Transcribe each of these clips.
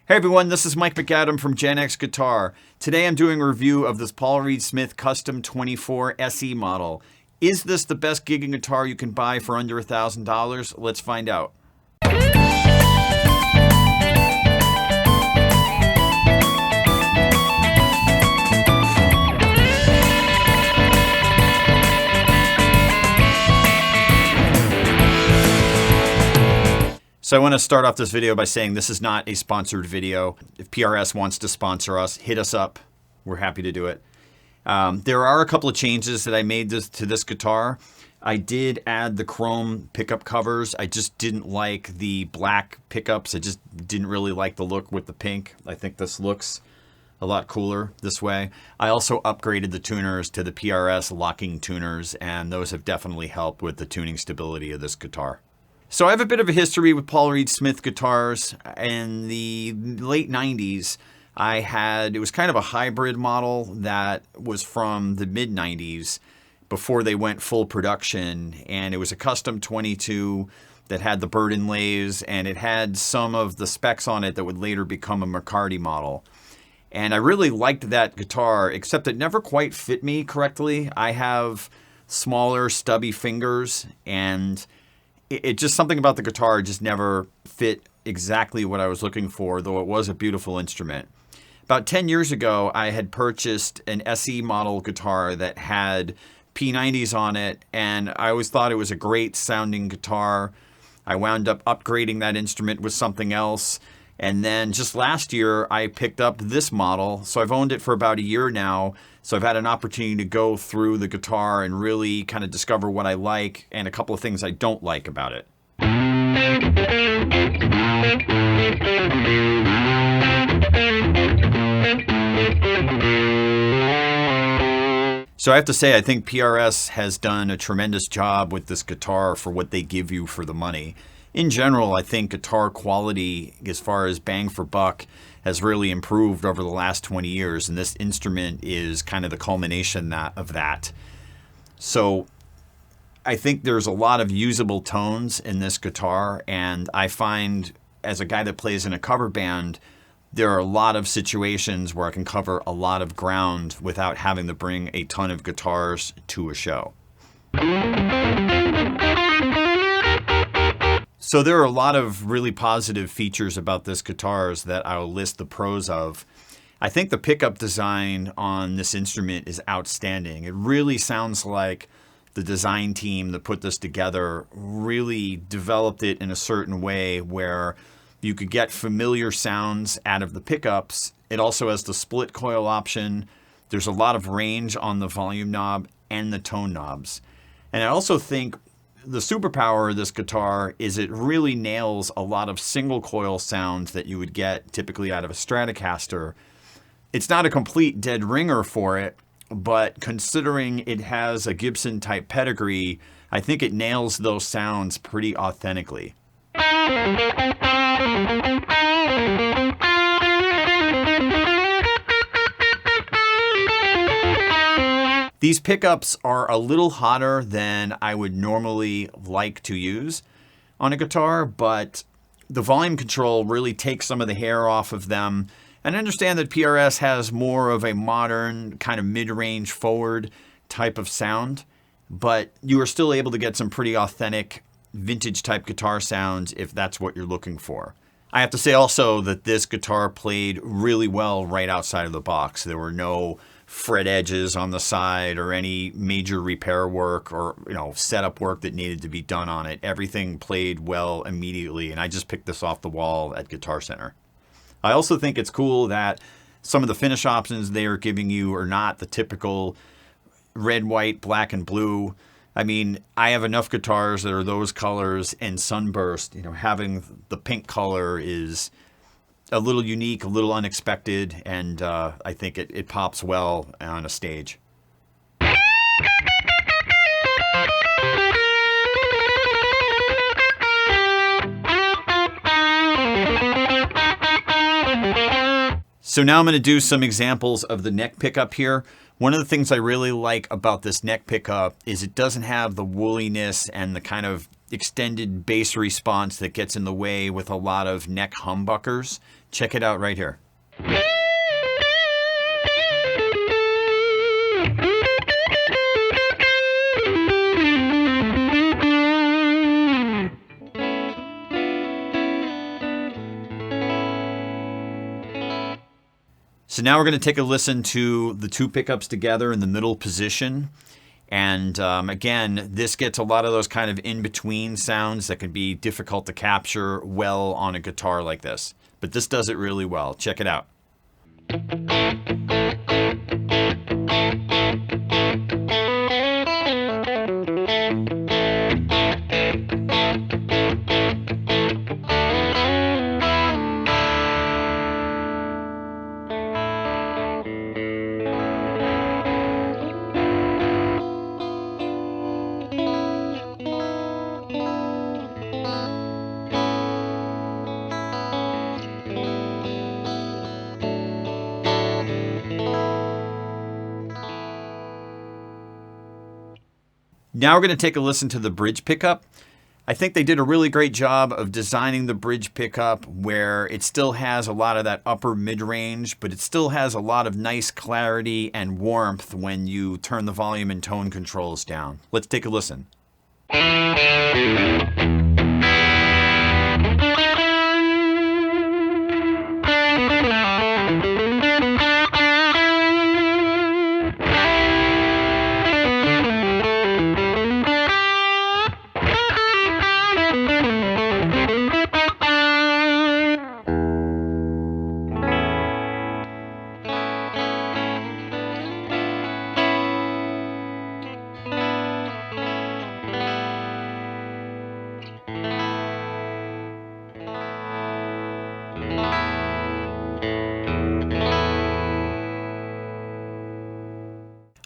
Hey everyone, this is Mike McAdam from GenXGuitar. Today I'm doing a review of this Paul Reed Smith Custom 24 SE model. Is this the best gigging guitar you can buy for under $1,000? Let's find out. So I want to start off this video by saying this is not a sponsored video. If PRS wants to sponsor us, hit us up. We're happy to do it. There are a couple of changes that I made to this guitar. I did add the chrome pickup covers. I just didn't like the black pickups. I just didn't really like the look with the pink. I think this looks a lot cooler this way. I also upgraded the tuners to the PRS locking tuners, and those have definitely helped with the tuning stability of this guitar. So I have a bit of a history with Paul Reed Smith guitars. In the late 90s, it was kind of a hybrid model that was from the mid 90s before they went full production. And it was a custom 22 that had the bird inlays, and it had some of the specs on it that would later become a McCarty model. And I really liked that guitar, except it never quite fit me correctly. I have smaller, stubby fingers, and it just something about the guitar just never fit exactly what I was looking for, though it was a beautiful instrument. About 10 years ago, I had purchased an SE model guitar that had P90s on it, and I always thought it was a great sounding guitar. I wound up upgrading that instrument with something else, and then just last year, I picked up this model. So I've owned it for about a year now. So I've had an opportunity to go through the guitar and really kind of discover what I like and a couple of things I don't like about it. So I have to say, I think PRS has done a tremendous job with this guitar for what they give you for the money. In general, I think guitar quality, as far as bang for buck, has really improved over the last 20 years, and this instrument is kind of the culmination of that. So I think there's a lot of usable tones in this guitar, and I find, as a guy that plays in a cover band, there are a lot of situations where I can cover a lot of ground without having to bring a ton of guitars to a show. So there are a lot of really positive features about this guitars that I'll list the pros of. I think the pickup design on this instrument is outstanding. It really sounds like the design team that put this together really developed it in a certain way where you could get familiar sounds out of the pickups. It also has the split coil option. There's a lot of range on the volume knob and the tone knobs. And I also think the superpower of this guitar is it really nails a lot of single coil sounds that you would get typically out of a Stratocaster. It's not a complete dead ringer for it, but considering it has a Gibson type pedigree, I think it nails those sounds pretty authentically. These pickups are a little hotter than I would normally like to use on a guitar, but the volume control really takes some of the hair off of them. And I understand that PRS has more of a modern kind of mid-range forward type of sound, but you are still able to get some pretty authentic vintage type guitar sounds if that's what you're looking for. I have to say also that this guitar played really well right outside of the box. There were no fret edges on the side or any major repair work or setup work that needed to be done on it. Everything played well immediately, and I just picked this off the wall at Guitar Center. I also think it's cool that some of the finish options they are giving you are not the typical red, white, black, and blue. I mean, I have enough guitars that are those colors and sunburst. Having the pink color is a little unique, a little unexpected, and I think it pops well on a stage. So now I'm going to do some examples of the neck pickup here. One of the things I really like about this neck pickup is it doesn't have the woolliness and the kind of extended bass response that gets in the way with a lot of neck humbuckers. Check it out right here. So now we're going to take a listen to the two pickups together in the middle position. And again, this gets a lot of those kind of in-between sounds that can be difficult to capture well on a guitar like this. But this does it really well. Check it out. Now we're going to take a listen to the bridge pickup. I think they did a really great job of designing the bridge pickup where it still has a lot of that upper mid-range, but it still has a lot of nice clarity and warmth when you turn the volume and tone controls down. Let's take a listen.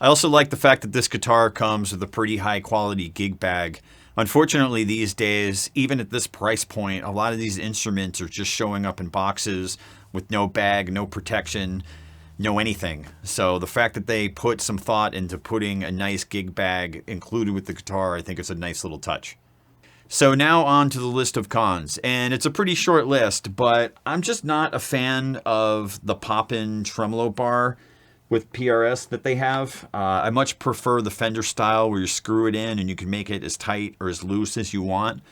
I also like the fact that this guitar comes with a pretty high quality gig bag. Unfortunately, these days, even at this price point, a lot of these instruments are just showing up in boxes with no bag, no protection, no anything. So the fact that they put some thought into putting a nice gig bag included with the guitar, I think is a nice little touch. So now on to the list of cons, and it's a pretty short list, but I'm just not a fan of the pop-in tremolo bar with PRS that they have. I much prefer the Fender style where you screw it in and you can make it as tight or as loose as you want.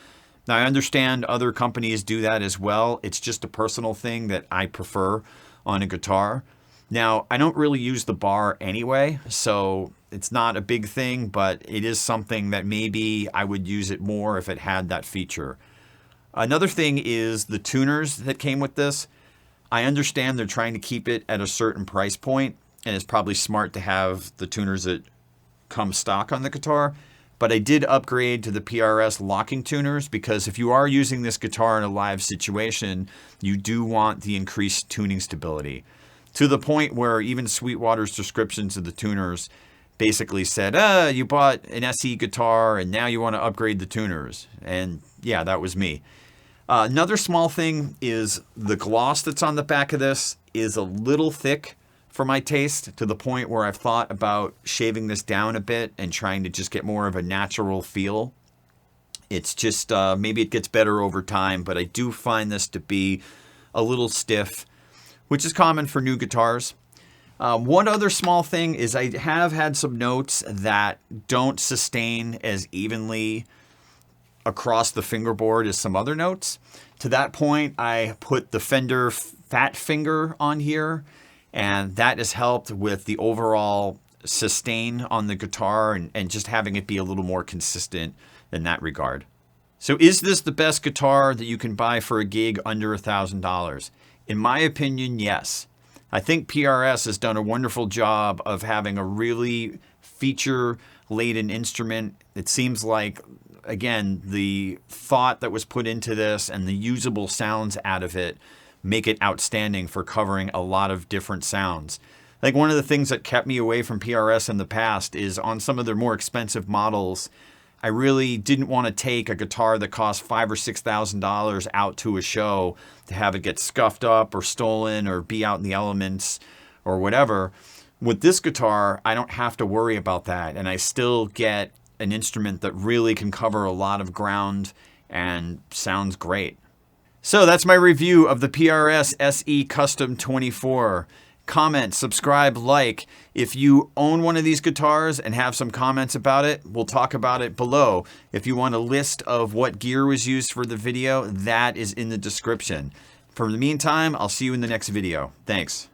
Now I understand other companies do that as well. It's just a personal thing that I prefer on a guitar. Now I don't really use the bar anyway, so it's not a big thing, but it is something that maybe I would use it more if it had that feature. Another thing is the tuners that came with this. I understand they're trying to keep it at a certain price point, and it's probably smart to have the tuners that come stock on the guitar. But I did upgrade to the PRS locking tuners because if you are using this guitar in a live situation, you do want the increased tuning stability. To the point where even Sweetwater's descriptions of the tuners basically said, you bought an SE guitar and now you want to upgrade the tuners. And yeah, that was me. Another small thing is the gloss that's on the back of this is a little thick for my taste, to the point where I've thought about shaving this down a bit and trying to just get more of a natural feel. It's just, maybe it gets better over time, but I do find this to be a little stiff, which is common for new guitars. One other small thing is I have had some notes that don't sustain as evenly across the fingerboard as some other notes. To that point, I put the Fender Fat Finger on here, and that has helped with the overall sustain on the guitar and just having it be a little more consistent in that regard. So is this the best guitar that you can buy for a gig under $1,000? In my opinion, yes. I think PRS has done a wonderful job of having a really feature-laden instrument. It seems like, again, the thought that was put into this and the usable sounds out of it make it outstanding for covering a lot of different sounds. Like one of the things that kept me away from PRS in the past is on some of their more expensive models, I really didn't want to take a guitar that cost $5,000 or $6,000 out to a show to have it get scuffed up or stolen or be out in the elements or whatever. With this guitar, I don't have to worry about that, and I still get an instrument that really can cover a lot of ground and sounds great. So that's my review of the PRS SE Custom 24. Comment, subscribe, like. If you own one of these guitars and have some comments about it, we'll talk about it below. If you want a list of what gear was used for the video, that is in the description. For the meantime, I'll see you in the next video. Thanks.